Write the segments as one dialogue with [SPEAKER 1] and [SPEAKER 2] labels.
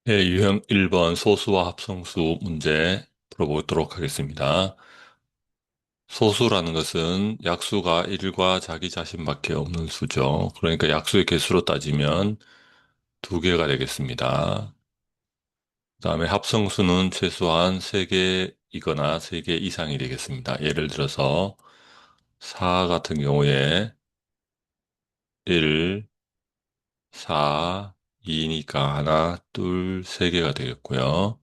[SPEAKER 1] 예, 유형 1번 소수와 합성수 문제 풀어보도록 하겠습니다. 소수라는 것은 약수가 1과 자기 자신밖에 없는 수죠. 그러니까 약수의 개수로 따지면 두 개가 되겠습니다. 그다음에 합성수는 최소한 3개이거나 3개 이상이 되겠습니다. 예를 들어서 4 같은 경우에 1, 4, 2니까 하나, 둘, 3개가 되겠고요.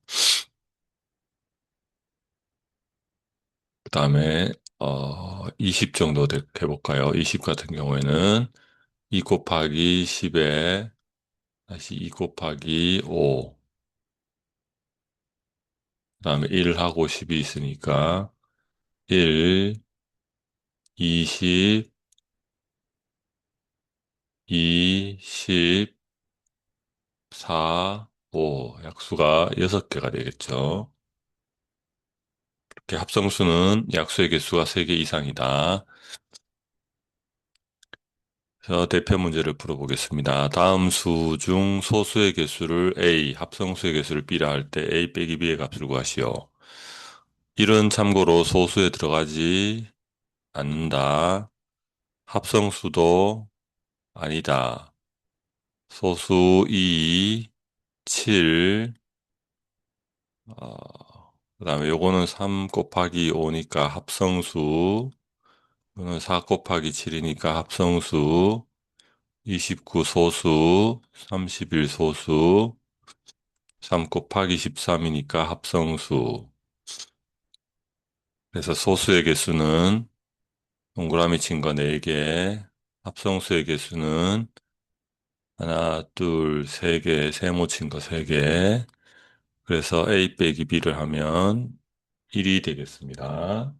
[SPEAKER 1] 그 다음에 20 정도 해볼까요? 20 같은 경우에는 2 곱하기 10에 다시 2 곱하기 5, 그 다음에 1하고 10이 있으니까 1, 20, 2, 10, 4, 5 약수가 6개가 되겠죠. 이렇게 합성수는 약수의 개수가 3개 이상이다. 그래서 대표 문제를 풀어보겠습니다. 다음 수 중 소수의 개수를 A, 합성수의 개수를 B라 할 때 A 빼기 B의 값을 구하시오. 1은 참고로 소수에 들어가지 않는다. 합성수도 아니다. 소수 2, 7, 그 다음에 요거는 3 곱하기 5니까 합성수, 요거는 4 곱하기 7이니까 합성수, 29 소수, 31 소수, 3 곱하기 13이니까 합성수. 그래서 소수의 개수는 동그라미 친 거 4개, 합성수의 개수는 하나, 둘, 세 개, 세모 친 거 3개. 그래서 A 빼기 B를 하면 1이 되겠습니다.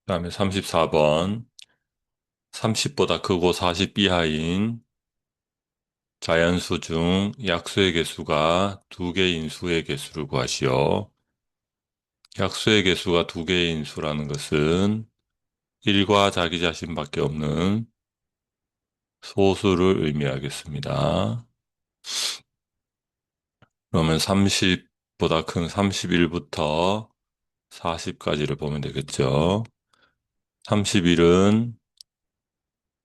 [SPEAKER 1] 그 다음에 34번. 30보다 크고 40 이하인 자연수 중 약수의 개수가 2개인 수의 개수를 구하시오. 약수의 개수가 2개인 수라는 것은 1과 자기 자신밖에 없는 소수를 의미하겠습니다. 그러면 30보다 큰 31부터 40까지를 보면 되겠죠. 31은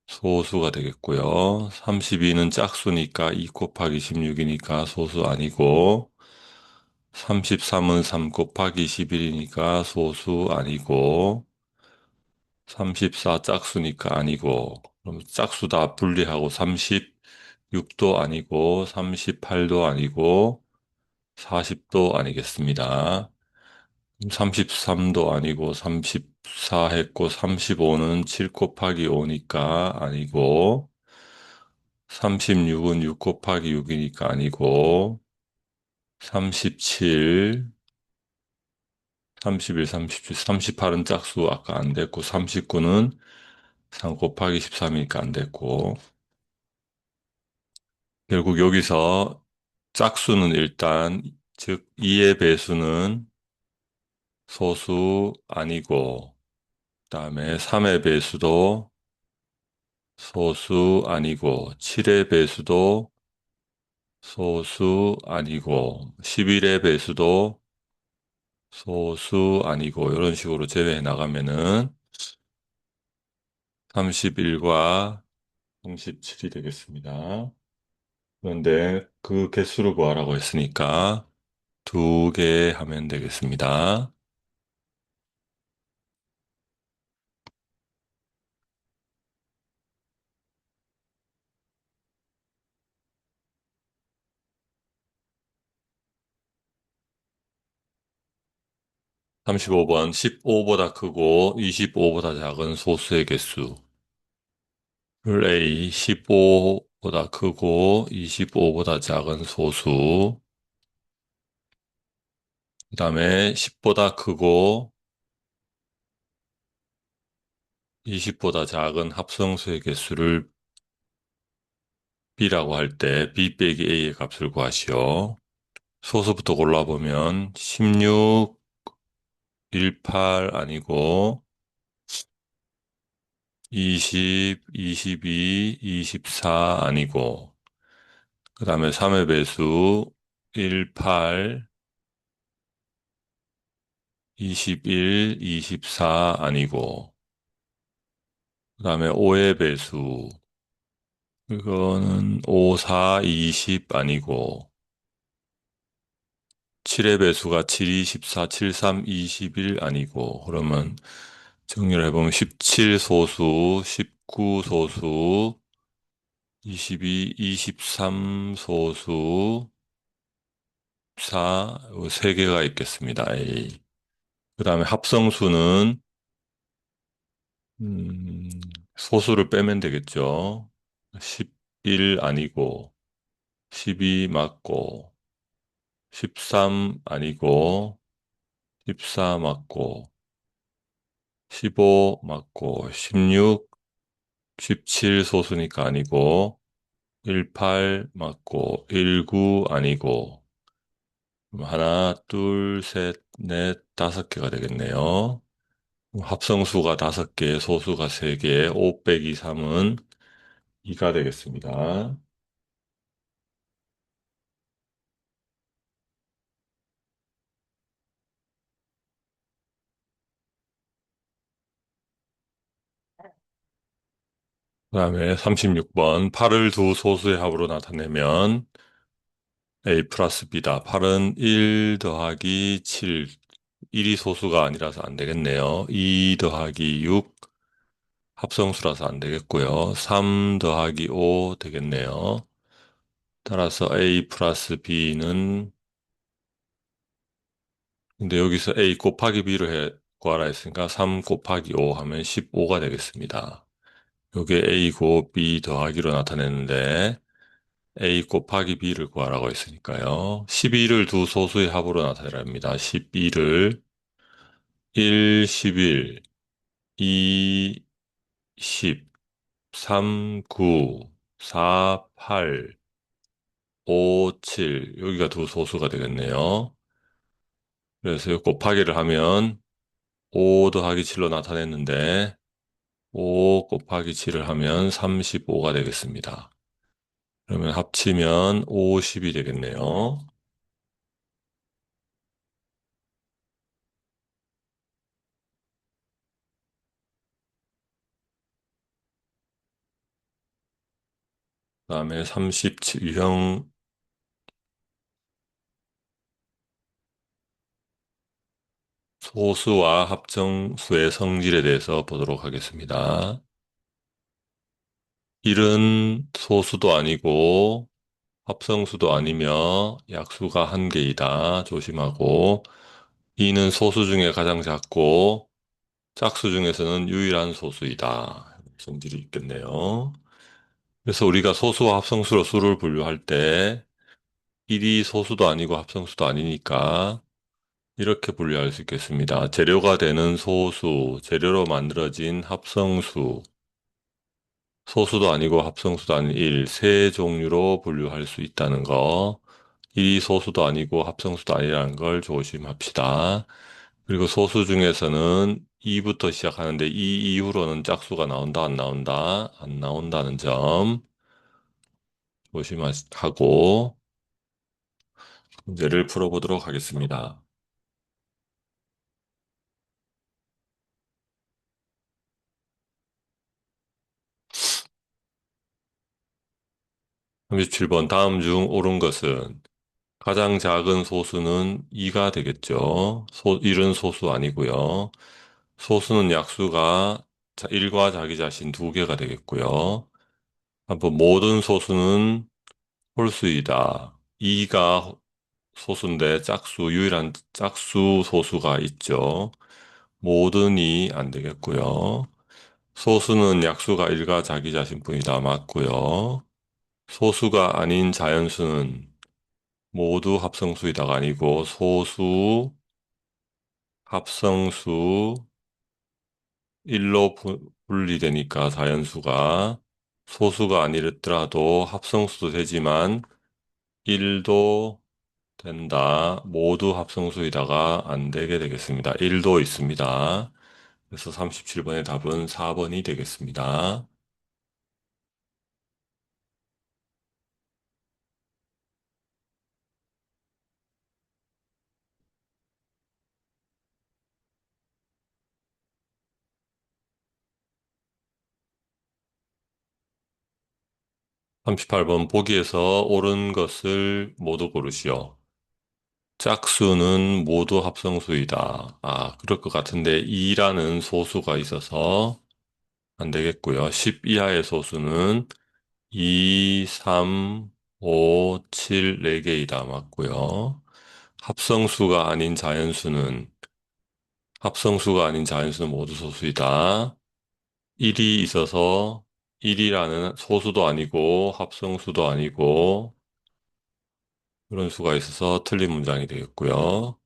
[SPEAKER 1] 소수가 되겠고요. 32는 짝수니까 2 곱하기 16이니까 소수 아니고, 33은 3 곱하기 11이니까 소수 아니고, 34 짝수니까 아니고, 그럼 짝수 다 분리하고 36도 아니고, 38도 아니고, 40도 아니겠습니다. 33도 아니고, 34 했고, 35는 7 곱하기 5니까 아니고, 36은 6 곱하기 6이니까 아니고, 37, 31, 37, 38은 짝수 아까 안 됐고, 39는 3 곱하기 13이니까 안 됐고, 결국 여기서 짝수는 일단, 즉, 2의 배수는 소수 아니고, 그 다음에 3의 배수도 소수 아니고, 7의 배수도 소수 아니고, 11의 배수도 소수 아니고, 이런 식으로 제외해 나가면은 31과 37이 되겠습니다. 그런데 그 개수를 구하라고 했으니까 2개 하면 되겠습니다. 35번 15보다 크고 25보다 작은 소수의 개수를 A, 15보다 크고 25보다 작은 소수, 그 다음에 10보다 크고 20보다 작은 합성수의 개수를 B라고 할 때 B 빼기 A의 값을 구하시오. 소수부터 골라보면 16, 18 아니고 20, 22, 24 아니고 그 다음에 3의 배수 18, 21, 24 아니고 그 다음에 5의 배수 이거는 5, 4, 20 아니고 7의 배수가 7, 24, 7, 3, 21 아니고 그러면 정리를 해보면 17 소수, 19 소수, 22, 23 소수, 4, 3개가 있겠습니다. A. 그 다음에 합성수는 음, 소수를 빼면 되겠죠. 11 아니고 12 맞고 13 아니고 14 맞고 15 맞고 16, 17 소수니까 아니고 18 맞고 19 아니고 하나, 둘, 셋, 넷, 5개가 되겠네요. 합성수가 5개, 소수가 3개, 5 빼기 3은 2가 되겠습니다. 그 다음에 36번 8을 두 소수의 합으로 나타내면 A 플러스 B다. 8은 1 더하기 7, 1이 소수가 아니라서 안 되겠네요. 2 더하기 6, 합성수라서 안 되겠고요. 3 더하기 5 되겠네요. 따라서 A 플러스 B는 근데 여기서 A 곱하기 B를 구하라 했으니까 3 곱하기 5 하면 15가 되겠습니다. 요게 A고 B 더하기로 나타내는데 A 곱하기 B를 구하라고 했으니까요. 12를 두 소수의 합으로 나타내랍니다. 12를 1, 11, 2, 10, 3, 9, 4, 8, 5, 7 여기가 두 소수가 되겠네요. 그래서 이 곱하기를 하면 5 더하기 7로 나타냈는데 5 곱하기 7을 하면 35가 되겠습니다. 그러면 합치면 50이 되겠네요. 그 다음에 37형 소수와 합정수의 성질에 대해서 보도록 하겠습니다. 1은 소수도 아니고 합성수도 아니며 약수가 한 개이다. 조심하고 2는 소수 중에 가장 작고 짝수 중에서는 유일한 소수이다. 성질이 있겠네요. 그래서 우리가 소수와 합성수로 수를 분류할 때 1이 소수도 아니고 합성수도 아니니까 이렇게 분류할 수 있겠습니다. 재료가 되는 소수, 재료로 만들어진 합성수, 소수도 아니고 합성수도 아닌 1, 세 종류로 분류할 수 있다는 거. 1이 소수도 아니고 합성수도 아니라는 걸 조심합시다. 그리고 소수 중에서는 2부터 시작하는데 이 이후로는 짝수가 나온다, 안 나온다, 안 나온다는 점 조심하고 문제를 풀어보도록 하겠습니다. 37번 다음 중 옳은 것은 가장 작은 소수는 2가 되겠죠. 1은 소수 아니고요. 소수는 약수가 1과 자기 자신 두 개가 되겠고요. 한번 모든 소수는 홀수이다. 2가 소수인데 유일한 짝수 소수가 있죠. 모든이 안 되겠고요. 소수는 약수가 1과 자기 자신뿐이다. 맞고요. 소수가 아닌 자연수는 모두 합성수이다가 아니고 소수, 합성수, 1로 분리되니까 자연수가 소수가 아니더라도 합성수도 되지만 1도 된다. 모두 합성수이다가 안 되게 되겠습니다. 1도 있습니다. 그래서 37번의 답은 4번이 되겠습니다. 38번 보기에서 옳은 것을 모두 고르시오. 짝수는 모두 합성수이다. 아, 그럴 것 같은데 2라는 소수가 있어서 안 되겠고요. 10 이하의 소수는 2, 3, 5, 7, 4개이다. 맞고요. 합성수가 아닌 자연수는 합성수가 아닌 자연수는 모두 소수이다. 1이 있어서 1이라는 소수도 아니고 합성수도 아니고 그런 수가 있어서 틀린 문장이 되겠고요.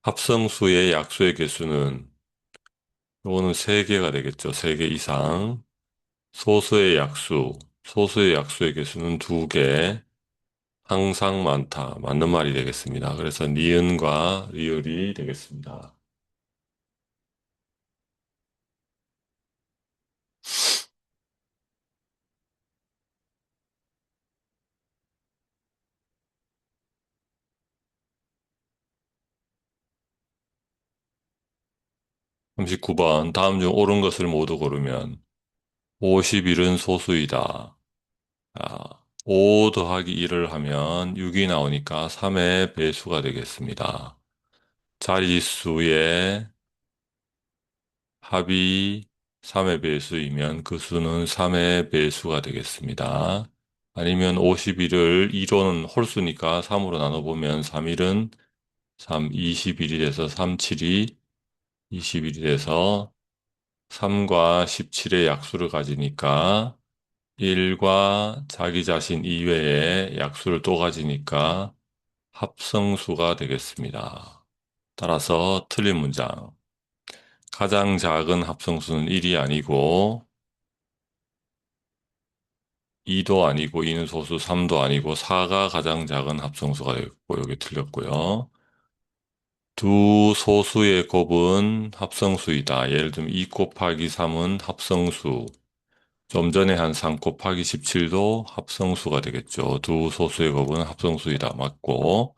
[SPEAKER 1] 합성수의 약수의 개수는 이거는 3개가 되겠죠. 3개 이상. 소수의 약수의 개수는 2개. 항상 많다. 맞는 말이 되겠습니다. 그래서 니은과 리을이 되겠습니다. 39번. 다음 중 옳은 것을 모두 고르면 51은 소수이다. 아, 5 더하기 1을 하면 6이 나오니까 3의 배수가 되겠습니다. 자릿수의 합이 3의 배수이면 그 수는 3의 배수가 되겠습니다. 아니면 51을 2로는 홀수니까 3으로 나눠보면 3일은 3, 21이 돼서 3, 7이 21이 돼서 3과 17의 약수를 가지니까 1과 자기 자신 이외의 약수를 또 가지니까 합성수가 되겠습니다. 따라서 틀린 문장. 가장 작은 합성수는 1이 아니고 2도 아니고 2는 소수 3도 아니고 4가 가장 작은 합성수가 되겠고 여기 틀렸고요. 두 소수의 곱은 합성수이다. 예를 들면 2 곱하기 3은 합성수. 좀 전에 한 3 곱하기 17도 합성수가 되겠죠. 두 소수의 곱은 합성수이다. 맞고.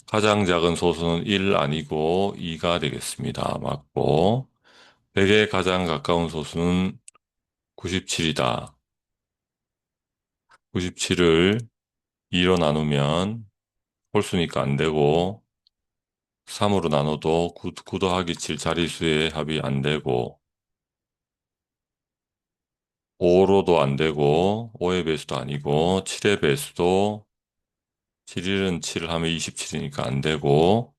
[SPEAKER 1] 가장 작은 소수는 1 아니고 2가 되겠습니다. 맞고. 100에 가장 가까운 소수는 97이다. 97을 2로 나누면 홀수니까 안 되고 3으로 나눠도 9 더하기 7 자릿수의 합이 안 되고 5로도 안 되고 5의 배수도 아니고 7의 배수도 7일은 7을 하면 27이니까 안 되고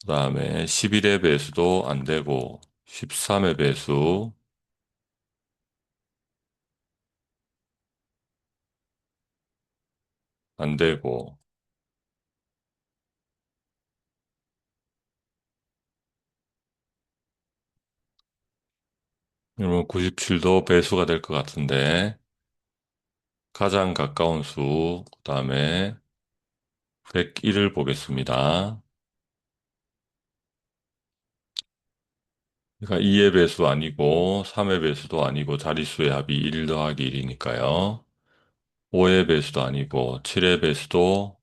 [SPEAKER 1] 그 다음에 11의 배수도 안 되고 13의 배수 안 되고 그러면 97도 배수가 될 것 같은데 가장 가까운 수, 그 다음에 101을 보겠습니다. 그러니까 2의 배수 아니고 3의 배수도 아니고 자릿수의 합이 1 더하기 1이니까요. 5의 배수도 아니고 7의 배수도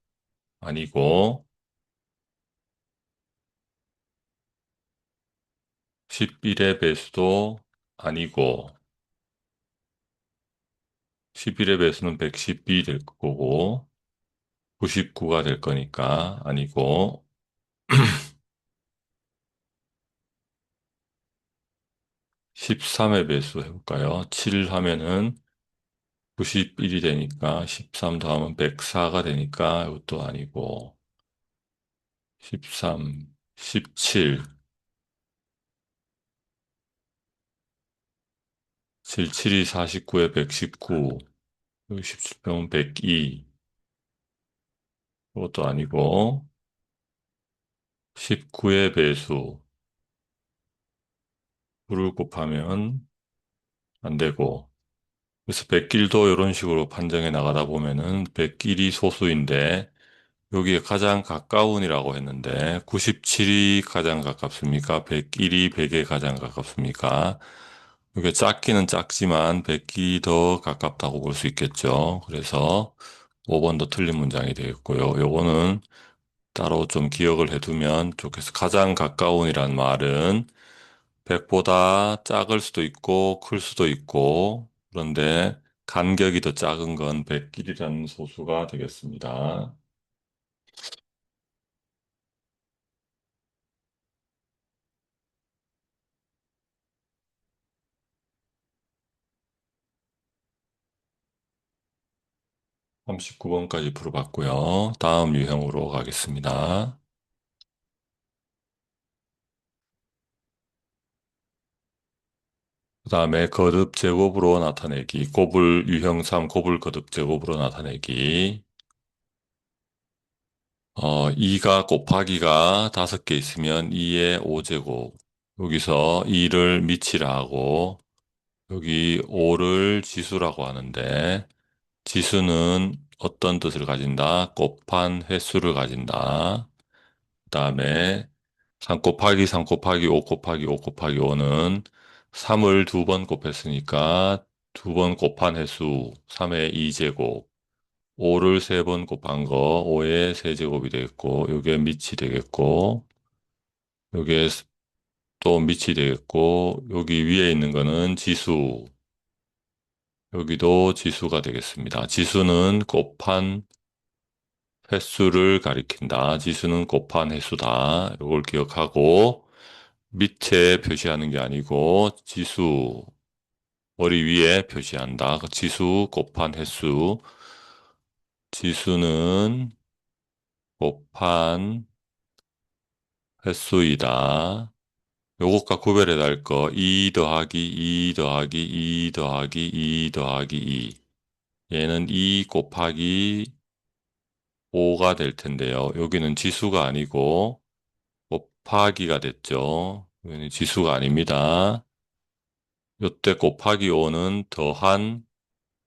[SPEAKER 1] 아니고 11의 배수도 아니고 11의 배수는 110이 될 거고 99가 될 거니까 아니고 13의 배수 해볼까요? 7 하면은 91이 되니까 13 더하면 104가 되니까 이것도 아니고 13, 17, 77이 49에 119, 17병은 102, 그것도 아니고 19의 배수, 9를 곱하면 안 되고 그래서 101도 이런 식으로 판정해 나가다 보면은 101이 소수인데 여기에 가장 가까운이라고 했는데 97이 가장 가깝습니까? 101이 100에 가장 가깝습니까? 이게 작기는 작지만 100이 더 가깝다고 볼 수 있겠죠. 그래서 5번도 틀린 문장이 되겠고요. 요거는 따로 좀 기억을 해두면 좋겠어. 가장 가까운이란 말은 100보다 작을 수도 있고 클 수도 있고 그런데 간격이 더 작은 건 100길이라는 소수가 되겠습니다. 39번까지 풀어봤고요. 다음 유형으로 가겠습니다. 그 다음에 거듭 제곱으로 나타내기. 곱을 유형 3 곱을 거듭 제곱으로 나타내기. 2가 곱하기가 5개 있으면 2의 5제곱. 여기서 2를 미치라 하고 여기 5를 지수라고 하는데 지수는 어떤 뜻을 가진다? 곱한 횟수를 가진다. 그 다음에 3 곱하기 3 곱하기 5 곱하기 5 곱하기 5는 3을 2번 곱했으니까 2번 곱한 횟수 3의 2제곱 5를 3번 곱한 거 5의 세제곱이 되겠고 요게 밑이 되겠고 요게 또 밑이 되겠고 여기 위에 있는 거는 지수 여기도 지수가 되겠습니다. 지수는 곱한 횟수를 가리킨다. 지수는 곱한 횟수다. 이걸 기억하고 밑에 표시하는 게 아니고 지수 머리 위에 표시한다. 그 지수 곱한 횟수 지수는 곱한 횟수이다. 요것과 구별해 달 거 2 더하기 2 더하기 2 더하기 2 더하기 2 얘는 2 곱하기 5가 될 텐데요. 여기는 지수가 아니고 곱하기가 됐죠. 여기는 지수가 아닙니다. 요때 곱하기 5는 더한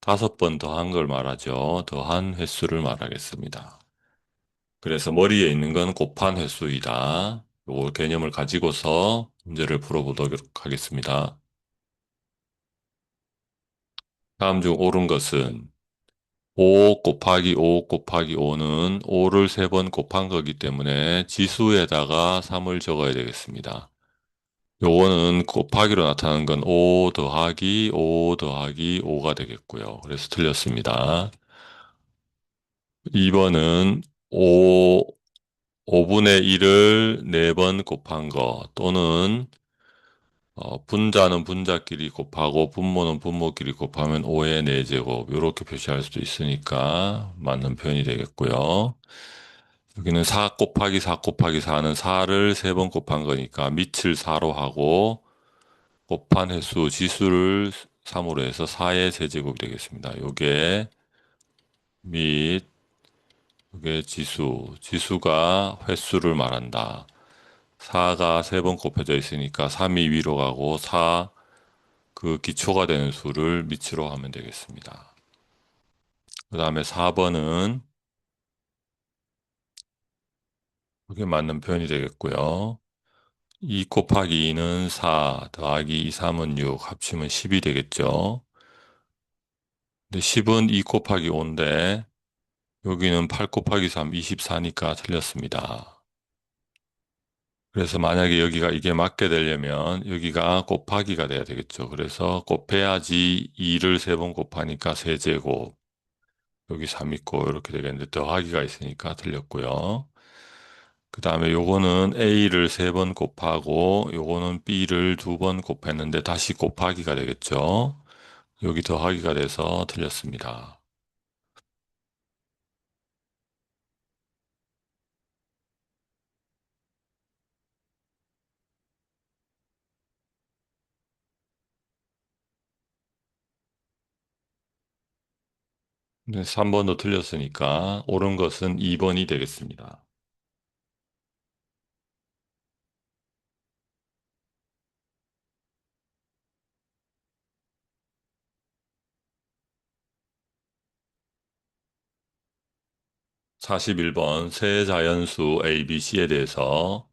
[SPEAKER 1] 5번 더한 걸 말하죠. 더한 횟수를 말하겠습니다. 그래서 머리에 있는 건 곱한 횟수이다. 요 개념을 가지고서 문제를 풀어보도록 하겠습니다. 다음 중 옳은 것은 5 곱하기 5 곱하기 5는 5를 3번 곱한 거기 때문에 지수에다가 3을 적어야 되겠습니다. 요거는 곱하기로 나타나는 건 5 더하기 5 더하기 5가 되겠고요. 그래서 틀렸습니다. 2번은 5분의 1을 4번 곱한 거 또는 분자는 분자끼리 곱하고 분모는 분모끼리 곱하면 5의 4제곱 이렇게 표시할 수도 있으니까 맞는 표현이 되겠고요. 여기는 4 곱하기 4 곱하기 4는 4를 3번 곱한 거니까 밑을 4로 하고 곱한 횟수 지수를 3으로 해서 4의 세제곱이 되겠습니다. 요게 밑 요게 지수가 횟수를 말한다. 4가 3번 곱해져 있으니까 3이 위로 가고 4 그 기초가 되는 수를 밑으로 하면 되겠습니다. 그 다음에 4번은 그게 맞는 표현이 되겠고요. 2 곱하기 2는 4 더하기 2, 3은 6 합치면 10이 되겠죠. 근데 10은 2 곱하기 5인데 여기는 8 곱하기 3, 24니까 틀렸습니다. 그래서 만약에 여기가 이게 맞게 되려면 여기가 곱하기가 돼야 되겠죠. 그래서 곱해야지 2를 3번 곱하니까 세제곱 여기 3 있고 이렇게 되겠는데 더하기가 있으니까 틀렸고요. 그 다음에 요거는 A를 3번 곱하고 요거는 B를 2번 곱했는데 다시 곱하기가 되겠죠. 여기 더하기가 돼서 틀렸습니다. 네, 3번도 틀렸으니까 옳은 것은 2번이 되겠습니다. 41번 세자연수 A, B, C에 대해서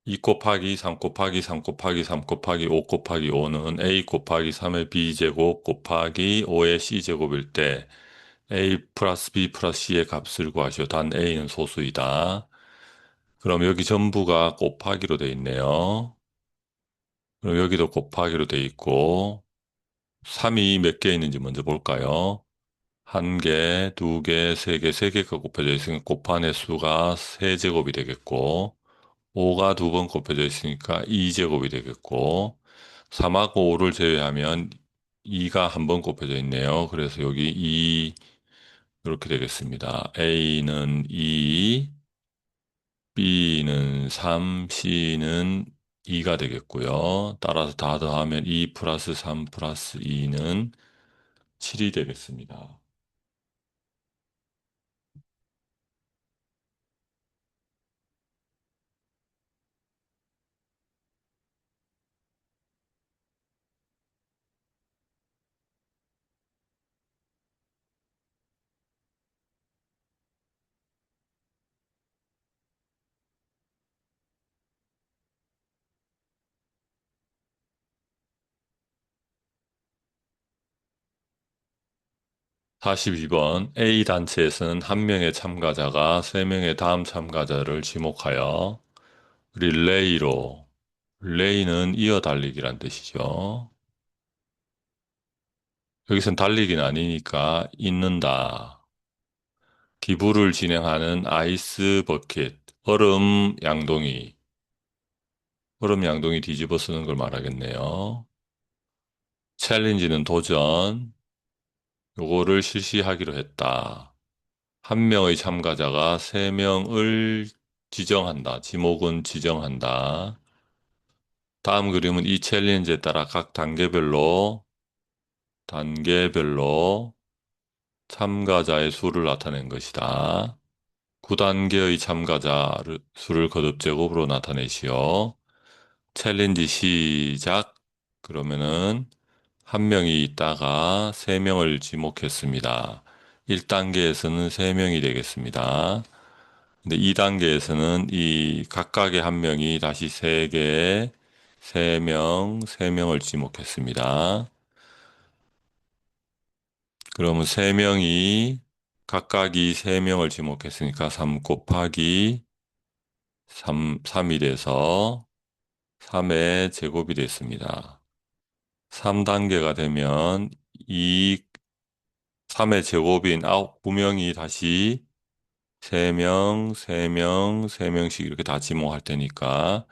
[SPEAKER 1] 2 곱하기 3 곱하기 3 곱하기 3 곱하기 5 곱하기 5는 A 곱하기 3의 B제곱 곱하기 5의 C제곱일 때 A 플러스 B 플러스 C의 값을 구하시오. 단 A는 소수이다. 그럼 여기 전부가 곱하기로 돼 있네요. 그럼 여기도 곱하기로 돼 있고 3이 몇 개 있는지 먼저 볼까요? 한 개, 두 개, 세 개, 세 개가 곱해져 있으니까 곱한 횟수가 세제곱이 되겠고 5가 두 번 곱해져 있으니까 2제곱이 되겠고 3하고 5를 제외하면 2가 한 번 곱해져 있네요. 그래서 여기 2 이렇게 되겠습니다. A는 2, B는 3, C는 2가 되겠고요. 따라서 다 더하면 2 플러스 3 플러스 2는 7이 되겠습니다. 42번 A 단체에서는 한 명의 참가자가 세 명의 다음 참가자를 지목하여 릴레이로 릴레이는 이어 달리기란 뜻이죠. 여기선 달리기는 아니니까 잇는다. 기부를 진행하는 아이스 버킷, 얼음 양동이 뒤집어 쓰는 걸 말하겠네요. 챌린지는 도전, 요거를 실시하기로 했다. 한 명의 참가자가 세 명을 지정한다. 지목은 지정한다. 다음 그림은 이 챌린지에 따라 각 단계별로 참가자의 수를 나타낸 것이다. 9단계의 참가자 수를 거듭 제곱으로 나타내시오. 챌린지 시작. 그러면은 한 명이 있다가 세 명을 지목했습니다. 1단계에서는 세 명이 되겠습니다. 근데 2단계에서는 이 각각의 한 명이 다시 세 명을 지목했습니다. 그러면 세 명이 각각이 세 명을 지목했으니까 3 곱하기 3이 돼서 3의 제곱이 됐습니다. 3단계가 되면 이 3의 제곱인 9명이 다시 3명, 3명, 3명씩 이렇게 다 지목할 테니까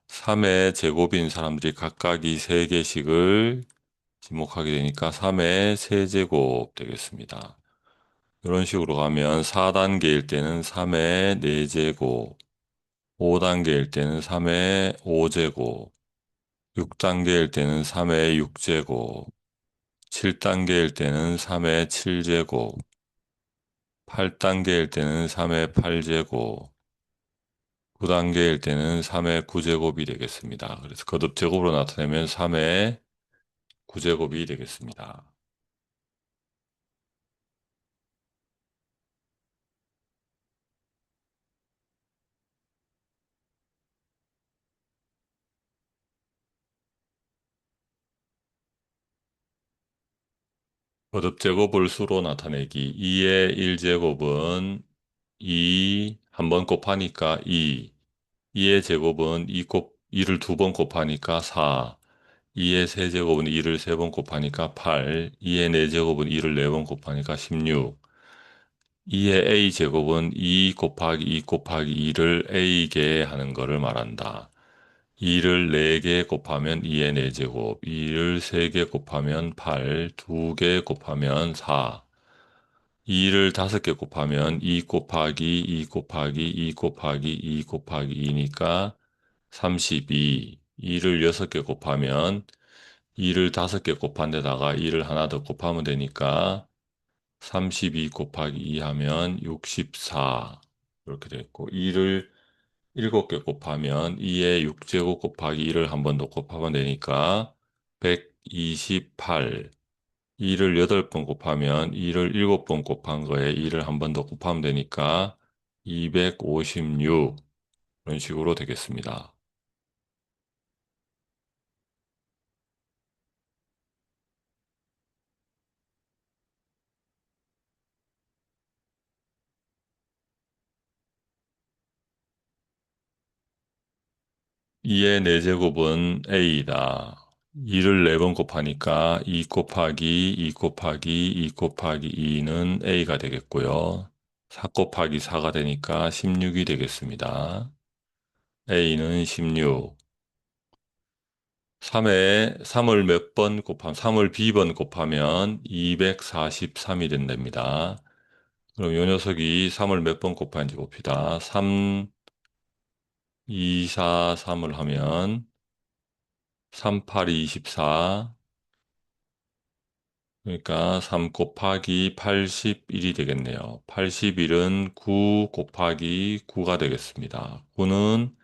[SPEAKER 1] 3의 제곱인 사람들이 각각이 3개씩을 지목하게 되니까 3의 세제곱 되겠습니다. 이런 식으로 가면 4단계일 때는 3의 4제곱, 5단계일 때는 3의 5제곱, 6단계일 때는 3의 6제곱, 7단계일 때는 3의 7제곱, 8단계일 때는 3의 8제곱, 9단계일 때는 3의 9제곱이 되겠습니다. 그래서 거듭제곱으로 나타내면 3의 9제곱이 되겠습니다. 거듭제곱을 수로 나타내기. 2의 1제곱은 2, 한 번 곱하니까 2. 2의 제곱은 2를 두 번 곱하니까 4. 2의 세제곱은 2를 세 번 곱하니까 8. 2의 네제곱은 2를 네 번 곱하니까 16. 2의 a제곱은 2 곱하기 2 곱하기 2를 a개 하는 거를 말한다. 2를 4개 곱하면 2의 4제곱, 2를 3개 곱하면 8, 2개 곱하면 4, 2를 5개 곱하면 2 곱하기 2 곱하기 2 곱하기 2 곱하기 2니까 32, 2를 6개 곱하면 2를 5개 곱한 데다가 2를 하나 더 곱하면 되니까 32 곱하기 2 하면 64 이렇게 됐고 2를 7개 곱하면 2의 6제곱 곱하기 1을 한 번 더 곱하면 되니까 128 2를 8번 곱하면 2를 7번 곱한 거에 2를 한 번 더 곱하면 되니까 256 이런 식으로 되겠습니다. 이의 4제곱은 A이다. 2를 4번 곱하니까 2 곱하기 2 곱하기 2 곱하기 2는 A가 되겠고요. 4 곱하기 4가 되니까 16이 되겠습니다. A는 16. 3을 몇 번 곱하면, 3을 B번 곱하면 243이 된답니다. 그럼 이 녀석이 3을 몇 번 곱하는지 봅시다. 3, 2, 4, 3을 하면 3, 8, 24. 그러니까 3 곱하기 81이 되겠네요. 81은 9 곱하기 9가 되겠습니다. 9는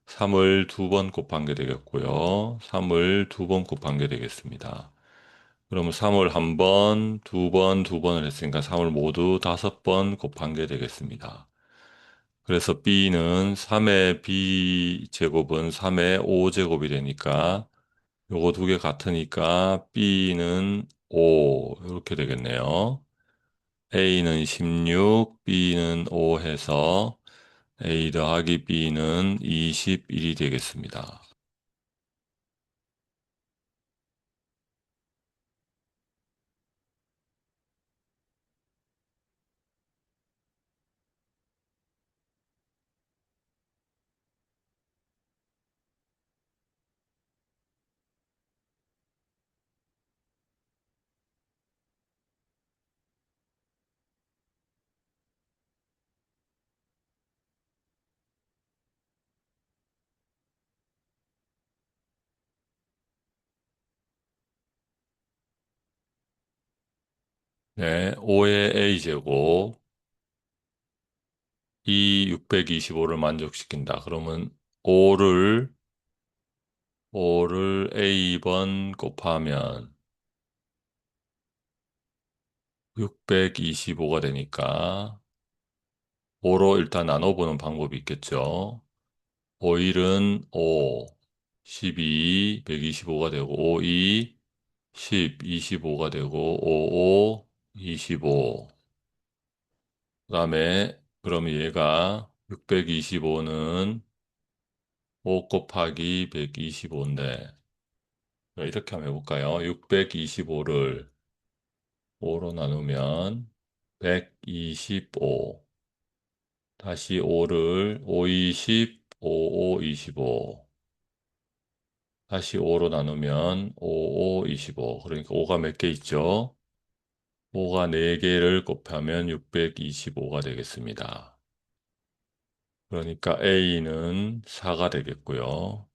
[SPEAKER 1] 3을 2번 곱한 게 되겠고요. 3을 2번 곱한 게 되겠습니다. 그러면 3을 한 번, 두 번, 두 번을 했으니까 3을 모두 5번 곱한 게 되겠습니다. 그래서 B는 3의 B 제곱은 3의 5 제곱이 되니까 요거 두 개 같으니까 B는 5 이렇게 되겠네요. A는 16, B는 5 해서 A 더하기 B는 21이 되겠습니다. 네, 5의 A제곱, 이 625를 만족시킨다. 그러면 5를 A번 곱하면 625가 되니까 5로 일단 나눠보는 방법이 있겠죠. 5일은 5, 12, 125가 되고 5, 2, 10, 25가 되고 5, 5, 25. 그 다음에 그러면 얘가 625는 5 곱하기 125인데 이렇게 한번 해볼까요? 625를 5로 나누면 125 다시 5를 5, 20, 5, 5, 25 다시 5로 나누면 5, 5, 25 그러니까 5가 몇 개 있죠? 5가 4개를 곱하면 625가 되겠습니다. 그러니까 A는 4가 되겠고요.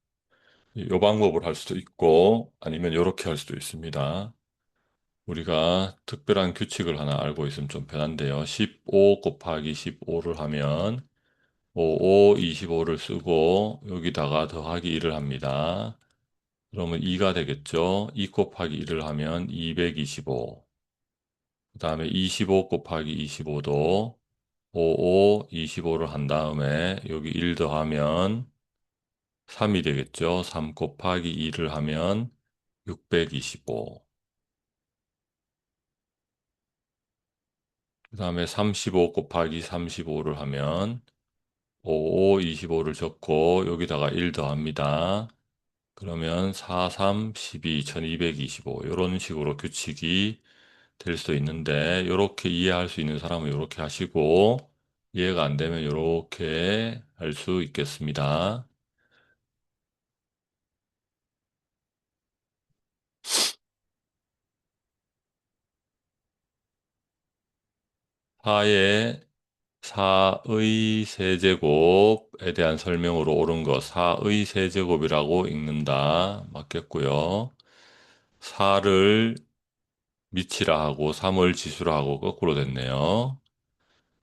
[SPEAKER 1] 이 방법을 할 수도 있고 아니면 이렇게 할 수도 있습니다. 우리가 특별한 규칙을 하나 알고 있으면 좀 편한데요. 15 곱하기 15를 하면 5, 5, 25를 쓰고 여기다가 더하기 1을 합니다. 그러면 2가 되겠죠. 2 곱하기 1을 하면 225. 그 다음에 25 곱하기 25도 5, 5, 25를 한 다음에 여기 1 더하면 3이 되겠죠. 3 곱하기 2를 하면 625. 그 다음에 35 곱하기 35를 하면 5, 5, 25를 적고 여기다가 1 더합니다. 그러면 4, 3, 12, 1225 이런 식으로 규칙이 될 수도 있는데 이렇게 이해할 수 있는 사람은 이렇게 하시고 이해가 안 되면 이렇게 할 수 있겠습니다. 4의 4의 세제곱에 대한 설명으로 옳은 거 4의 세제곱이라고 읽는다. 맞겠고요. 4를 미치라 하고 3을 지수라 하고 거꾸로 됐네요.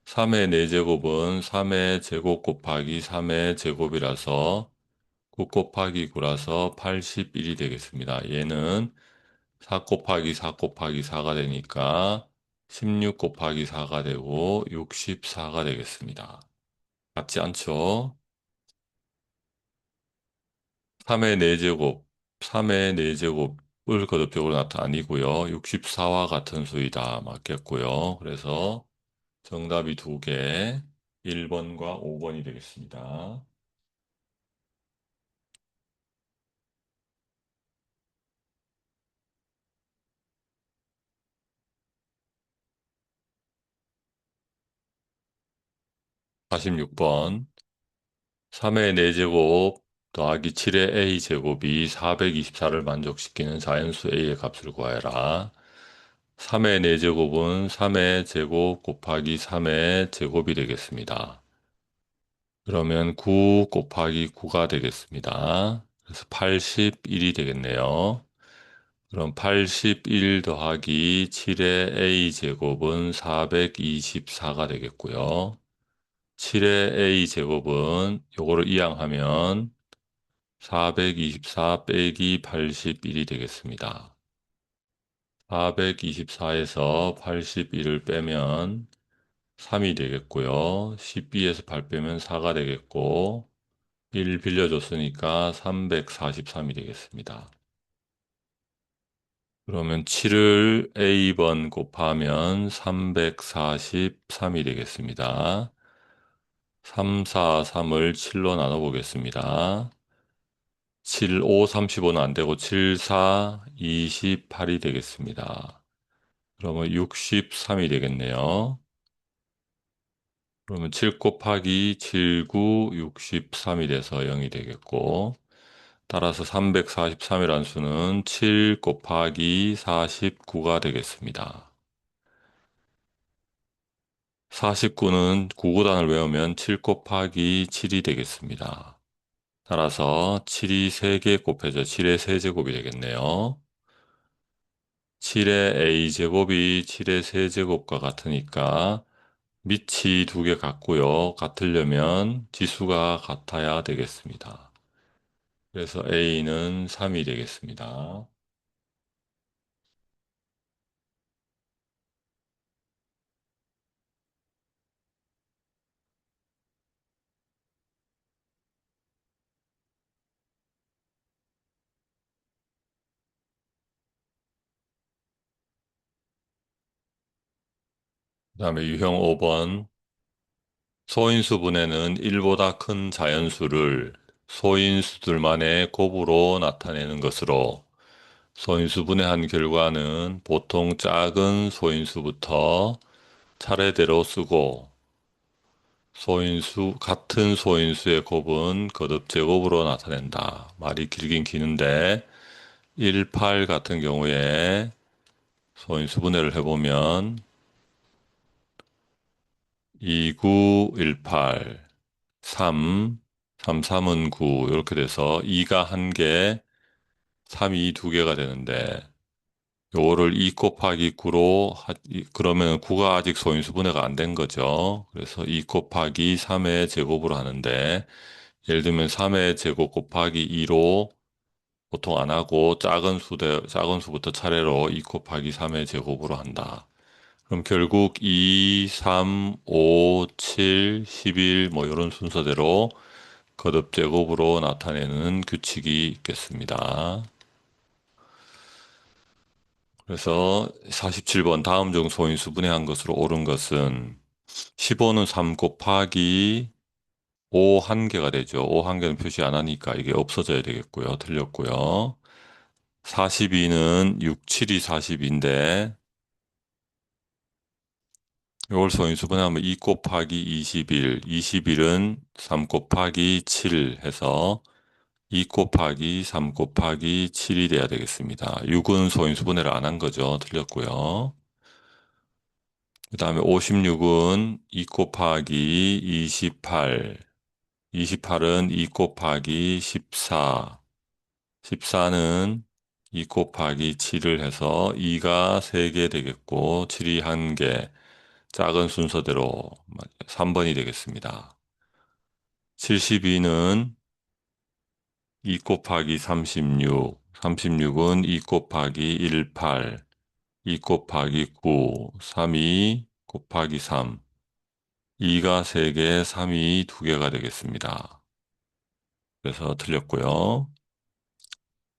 [SPEAKER 1] 3의 4제곱은 3의 제곱 곱하기 3의 제곱이라서 9 곱하기 9라서 81이 되겠습니다. 얘는 4 곱하기 4 곱하기 4가 되니까 16 곱하기 4가 되고 64가 되겠습니다. 같지 않죠? 3의 4제곱, 3의 4제곱을 거듭적으로 나타아니고요. 64와 같은 수이다. 맞겠고요. 그래서 정답이 두 개, 1번과 5번이 되겠습니다. 46번. 3의 4제곱 더하기 7의 a제곱이 424를 만족시키는 자연수 a의 값을 구하여라. 3의 4제곱은 3의 제곱 곱하기 3의 제곱이 되겠습니다. 그러면 9 곱하기 9가 되겠습니다. 그래서 81이 되겠네요. 그럼 81 더하기 7의 a제곱은 424가 되겠고요. 7의 a제곱은 요거를 이항하면 424 빼기 81이 되겠습니다. 424에서 81을 빼면 3이 되겠고요. 12에서 8 빼면 4가 되겠고 1 빌려줬으니까 343이 되겠습니다. 그러면 7을 A번 곱하면 343이 되겠습니다. 343을 7로 나눠보겠습니다. 7, 5, 35는 안 되고 7, 4, 28이 되겠습니다. 그러면 63이 되겠네요. 그러면 7 곱하기 7, 9, 63이 돼서 0이 되겠고, 따라서 343이라는 수는 7 곱하기 49가 되겠습니다. 49는 9구단을 외우면 7 곱하기 7이 되겠습니다. 따라서 7이 3개 곱해져 7의 세제곱이 되겠네요. 7의 a제곱이 7의 세제곱과 같으니까 밑이 두 개 같고요. 같으려면 지수가 같아야 되겠습니다. 그래서 a는 3이 되겠습니다. 그 다음에 유형 5번. 소인수분해는 1보다 큰 자연수를 소인수들만의 곱으로 나타내는 것으로 소인수분해한 결과는 보통 작은 소인수부터 차례대로 쓰고 같은 소인수의 곱은 거듭 제곱으로 나타낸다. 말이 길긴 기는데 18 같은 경우에 소인수분해를 해보면 29, 18, 3, 3, 3은 9 이렇게 돼서 2가 1개, 3이 2개가 되는데 요거를 2 곱하기 9로 그러면 9가 아직 소인수분해가 안 된 거죠. 그래서 2 곱하기 3의 제곱으로 하는데 예를 들면 3의 제곱 곱하기 2로 보통 안 하고 작은 수부터 차례로 2 곱하기 3의 제곱으로 한다. 그럼 결국 2, 3, 5, 7, 11 뭐 이런 순서대로 거듭 제곱으로 나타내는 규칙이 있겠습니다. 그래서 47번 다음 중 소인수 분해한 것으로 옳은 것은 15는 3 곱하기 5 한 개가 되죠. 5 한 개는 표시 안 하니까 이게 없어져야 되겠고요. 틀렸고요. 42는 6, 7이 40인데 이걸 소인수 분해하면 2 곱하기 21, 21은 3 곱하기 7 해서 2 곱하기 3 곱하기 7이 돼야 되겠습니다. 6은 소인수 분해를 안 한 거죠. 틀렸고요. 그 다음에 56은 2 곱하기 28, 28은 2 곱하기 14, 14는 2 곱하기 7을 해서 2가 3개 되겠고 7이 1개, 작은 순서대로 3번이 되겠습니다. 72는 2 곱하기 36, 36은 2 곱하기 1, 8, 2 곱하기 9, 32 곱하기 3. 2가 3개, 3이 2개가 되겠습니다. 그래서 틀렸고요.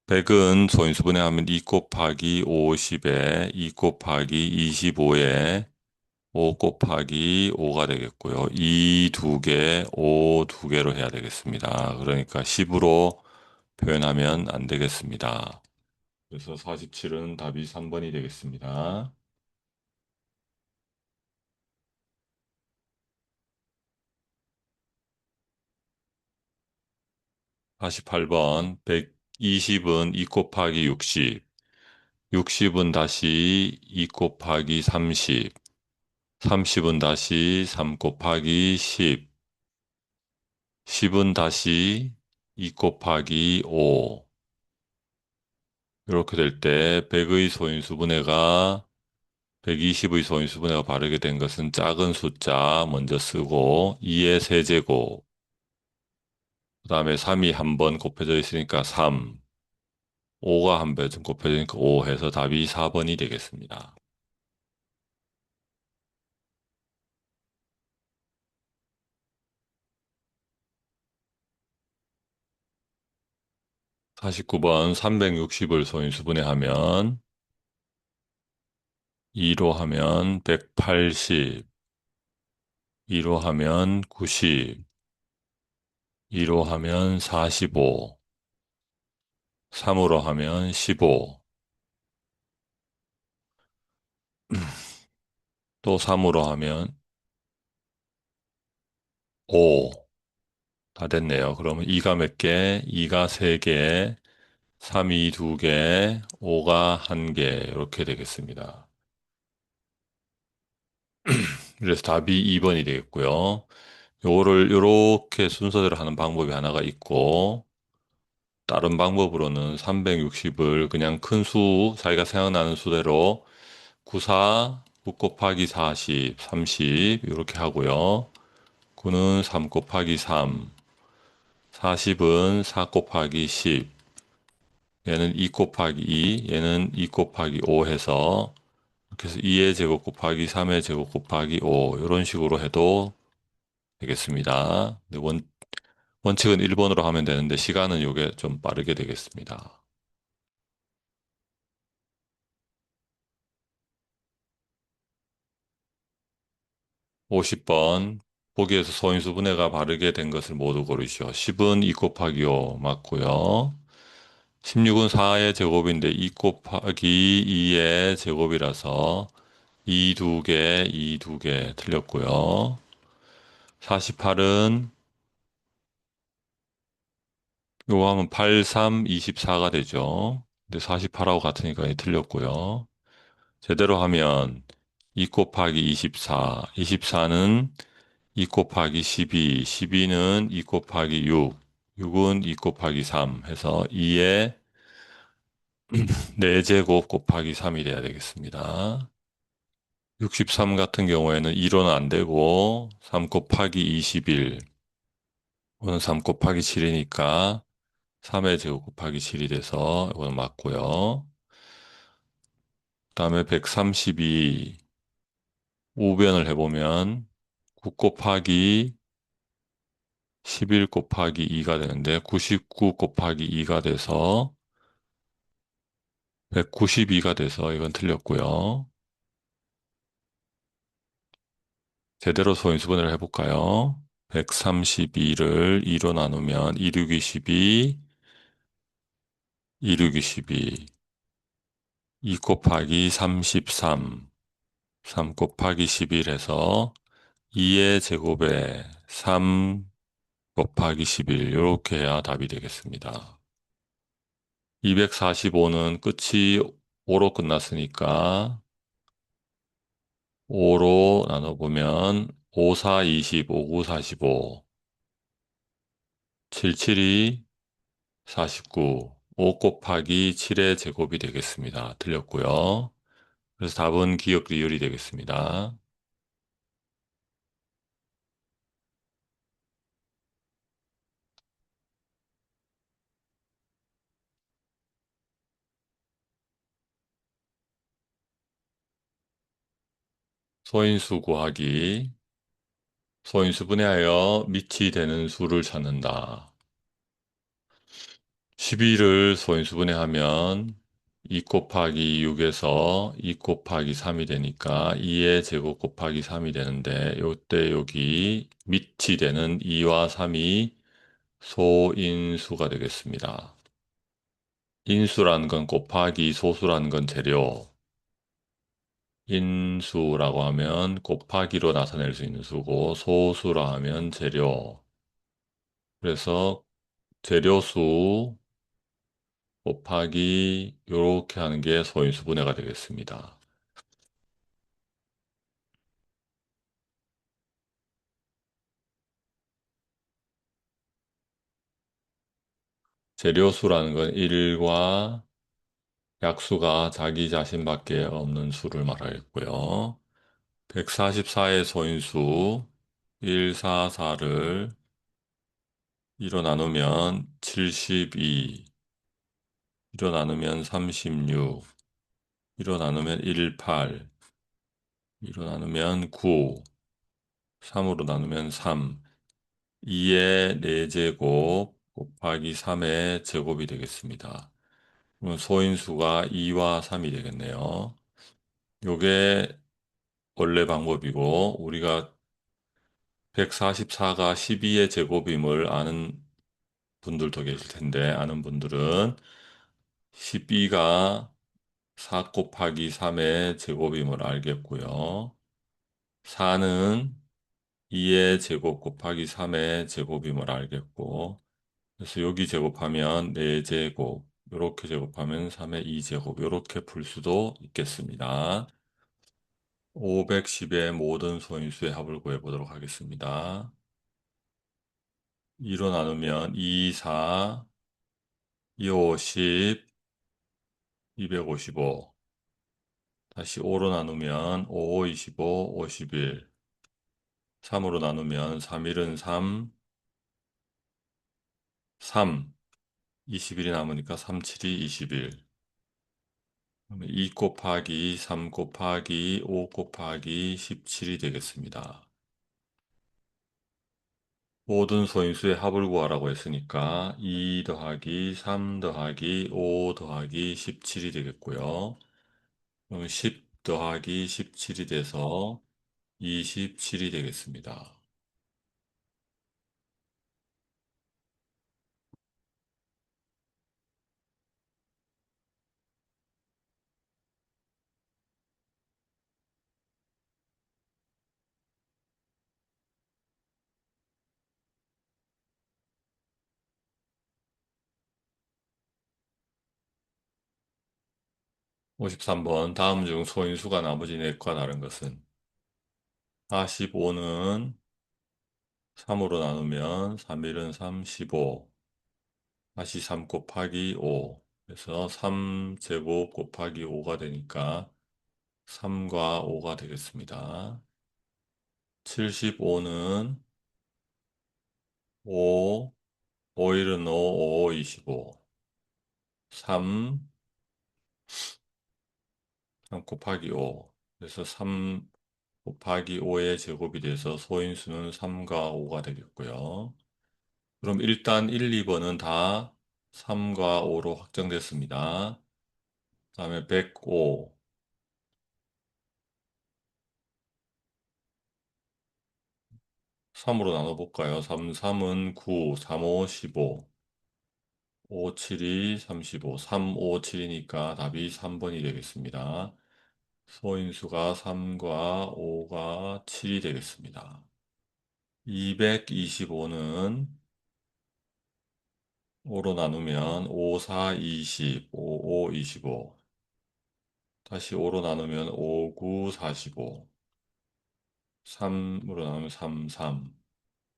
[SPEAKER 1] 100은 소인수분해하면 2 곱하기 50에 2 곱하기 25에 5 곱하기 5가 되겠고요. 2 2개, 5 2개로 해야 되겠습니다. 그러니까 10으로 표현하면 안 되겠습니다. 그래서 47은 답이 3번이 되겠습니다. 48번 120은 2 곱하기 60, 60은 다시 2 곱하기 30, 30은 다시 3 곱하기 10, 10은 다시 2 곱하기 5. 이렇게 될 때 100의 소인수분해가 120의 소인수분해가 바르게 된 것은 작은 숫자 먼저 쓰고 2의 세제곱, 그 다음에 3이 한 번 곱해져 있으니까 3, 5가 한 번 곱해져 있으니까 5 해서 답이 4번이 되겠습니다. 49번 360을 소인수분해하면 2로 하면 180, 2로 하면 90, 2로 하면 45, 3으로 하면 15, 또 3으로 하면 5. 다 됐네요. 그러면 2가 몇 개? 2가 3개, 3이 2개, 5가 1개, 이렇게 되겠습니다. 그래서 답이 2번이 되겠고요. 요거를 이렇게 순서대로 하는 방법이 하나가 있고, 다른 방법으로는 360을 그냥 큰 수, 자기가 생각나는 수대로 94, 9 곱하기 40, 30 이렇게 하고요. 9는 3 곱하기 3, 40은 4 곱하기 10, 얘는 2 곱하기 2, 얘는 2 곱하기 5 해서 이렇게 해서 2의 제곱 곱하기 3의 제곱 곱하기 5 이런 식으로 해도 되겠습니다. 근데 원칙은 1번으로 하면 되는데 시간은 이게 좀 빠르게 되겠습니다. 50번 보기에서 소인수분해가 바르게 된 것을 모두 고르시오. 10은 2 곱하기 5 맞고요. 16은 4의 제곱인데 2 곱하기 2의 제곱이라서 2 2개, 2 2개 틀렸고요. 48은 요거 하면 8, 3, 24가 되죠. 근데 48하고 같으니까 틀렸고요. 제대로 하면 2 곱하기 24, 24는 2 곱하기 12, 12는 2 곱하기 6, 6은 2 곱하기 3 해서 2의 4제곱 곱하기 3이 돼야 되겠습니다. 63 같은 경우에는 2로는 안 되고 3 곱하기 21, 이거는 3 곱하기 7이니까 3의 제곱 곱하기 7이 돼서 이거는 맞고요. 그 다음에 132 우변을 해보면 9 곱하기 11 곱하기 2가 되는데 99 곱하기 2가 돼서 192가 돼서 이건 틀렸고요. 제대로 소인수분해를 해볼까요? 132를 2로 나누면 2, 6, 22, 2, 6, 22, 2 곱하기 33, 3 곱하기 11 해서 2의 제곱에 3 곱하기 11 이렇게 해야 답이 되겠습니다. 245는 끝이 5로 끝났으니까 5로 나눠보면 5, 4, 20, 5, 9, 45, 7, 7이 49, 5 곱하기 7의 제곱이 되겠습니다. 틀렸고요. 그래서 답은 기억 리을이 되겠습니다. 소인수 구하기. 소인수 분해하여 밑이 되는 수를 찾는다. 12를 소인수 분해하면 2 곱하기 6에서 2 곱하기 3이 되니까 2의 제곱 곱하기 3이 되는데 요때 여기 밑이 되는 2와 3이 소인수가 되겠습니다. 인수라는 건 곱하기 소수라는 건 재료. 인수라고 하면 곱하기로 나타낼 수 있는 수고 소수라 하면 재료. 그래서 재료수 곱하기 요렇게 하는 게 소인수 분해가 되겠습니다. 재료수라는 건 1과 약수가 자기 자신밖에 없는 수를 말하겠고요. 144의 소인수 144를 2로 나누면 72, 2로 나누면 36, 2로 나누면 18, 2로 나누면 9, 3으로 나누면 3, 2의 4제곱 곱하기 3의 제곱이 되겠습니다. 그럼 소인수가 2와 3이 되겠네요. 요게 원래 방법이고 우리가 144가 12의 제곱임을 아는 분들도 계실 텐데 아는 분들은 12가 4 곱하기 3의 제곱임을 알겠고요. 4는 2의 제곱 곱하기 3의 제곱임을 알겠고 그래서 여기 제곱하면 4제곱 이렇게 제곱하면 3의 2제곱 이렇게 풀 수도 있겠습니다. 510의 모든 소인수의 합을 구해보도록 하겠습니다. 2로 나누면 2, 4, 2, 5, 10, 255. 다시 5로 나누면 5, 5, 25, 51. 3으로 나누면 3, 1은 3, 3, 21이 남으니까 3, 7이 21. 그러면 2 곱하기 3 곱하기 5 곱하기 17이 되겠습니다. 모든 소인수의 합을 구하라고 했으니까 2 더하기 3 더하기 5 더하기 17이 되겠고요. 그럼 10 더하기 17이 돼서 27이 되겠습니다. 53번 다음 중 소인수가 나머지 넷과 다른 것은 45는 3으로 나누면 3일은 3, 15 다시 3 곱하기 5 그래서 3제곱 곱하기 5가 되니까 3과 5가 되겠습니다. 75는 5, 5일은 5, 5, 25 3, 3 곱하기 5 그래서 3 곱하기 5의 제곱이 돼서 소인수는 3과 5가 되겠고요. 그럼 일단 1, 2번은 다 3과 5로 확정됐습니다. 다음에 105. 3으로 나눠볼까요? 3, 3은 9, 3, 5, 15. 5, 7이 35. 3, 5, 7이니까 답이 3번이 되겠습니다. 소인수가 3과 5가 7이 되겠습니다. 225는 5로 나누면 5, 4, 20, 5, 5, 25. 다시 5로 나누면 5, 9, 45. 3으로 나누면 3, 3.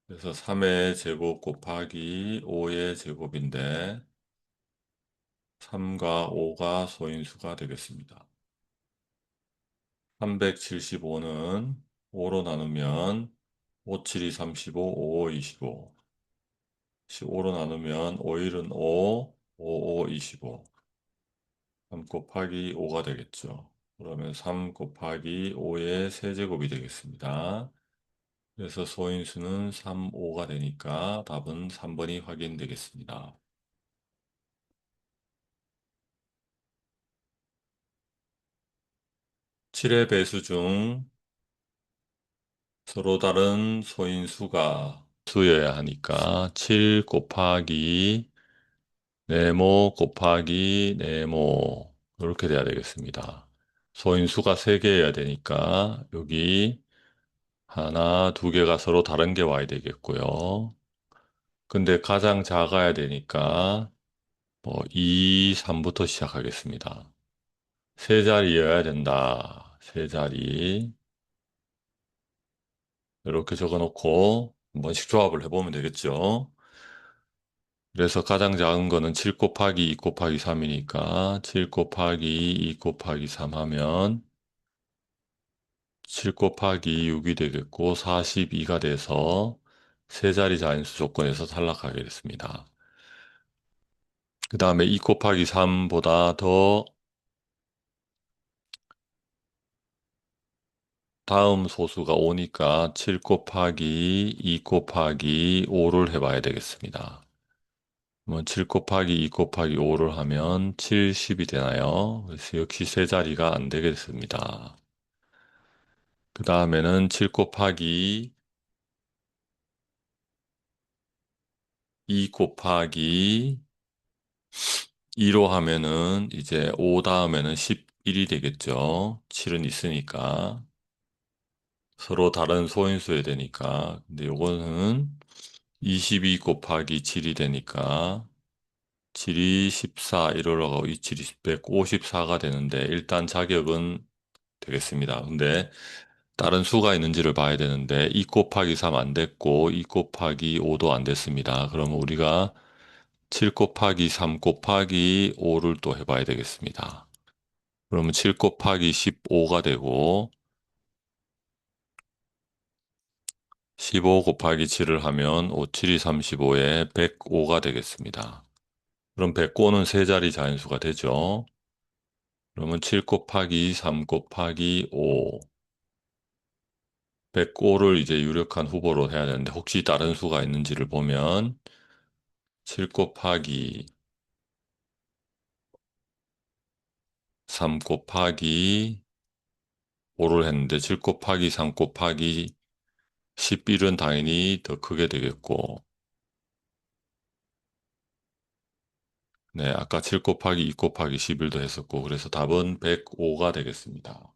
[SPEAKER 1] 그래서 3의 제곱 곱하기 5의 제곱인데 3과 5가 소인수가 되겠습니다. 375는 5로 나누면 5, 7이 35, 5, 5, 25. 5로 나누면 5, 1은 5, 5, 5, 25. 3 곱하기 5가 되겠죠. 그러면 3 곱하기 5의 세제곱이 되겠습니다. 그래서 소인수는 3, 5가 되니까 답은 3번이 확인되겠습니다. 7의 배수 중 서로 다른 소인수가 수여야 하니까 7 곱하기 네모 곱하기 네모 이렇게 돼야 되겠습니다. 소인수가 3개여야 되니까 여기 하나, 두 개가 서로 다른 게 와야 되겠고요. 근데 가장 작아야 되니까 뭐 2, 3부터 시작하겠습니다. 세 자리여야 된다. 세 자리. 이렇게 적어 놓고 한 번씩 조합을 해보면 되겠죠. 그래서 가장 작은 거는 7 곱하기 2 곱하기 3이니까 7 곱하기 2 곱하기 3 하면 7 곱하기 6이 되겠고 42가 돼서 세 자리 자인수 조건에서 탈락하게 됐습니다. 그 다음에 2 곱하기 3보다 더 다음 소수가 5니까 7 곱하기 2 곱하기 5를 해봐야 되겠습니다. 그러면 7 곱하기 2 곱하기 5를 하면 70이 되나요? 그래서 역시 세 자리가 안 되겠습니다. 그 다음에는 7 곱하기 2 곱하기 2로 하면은 이제 5 다음에는 11이 되겠죠. 7은 있으니까. 서로 다른 소인수여야 되니까. 근데 요거는 22 곱하기 7이 되니까 7이 14 이러러가고 이 7이 154가 되는데 일단 자격은 되겠습니다. 근데 다른 수가 있는지를 봐야 되는데 2 곱하기 3 안 됐고 2 곱하기 5도 안 됐습니다. 그러면 우리가 7 곱하기 3 곱하기 5를 또 해봐야 되겠습니다. 그러면 7 곱하기 15가 되고 15 곱하기 7을 하면 5, 7이 35에 105가 되겠습니다. 그럼 105는 세 자리 자연수가 되죠. 그러면 7 곱하기 3 곱하기 5 105를 이제 유력한 후보로 해야 되는데 혹시 다른 수가 있는지를 보면 7 곱하기 3 곱하기 5를 했는데 7 곱하기 3 곱하기 11은 당연히 더 크게 되겠고 네, 아까 7 곱하기 2 곱하기 11도 했었고 그래서 답은 105가 되겠습니다.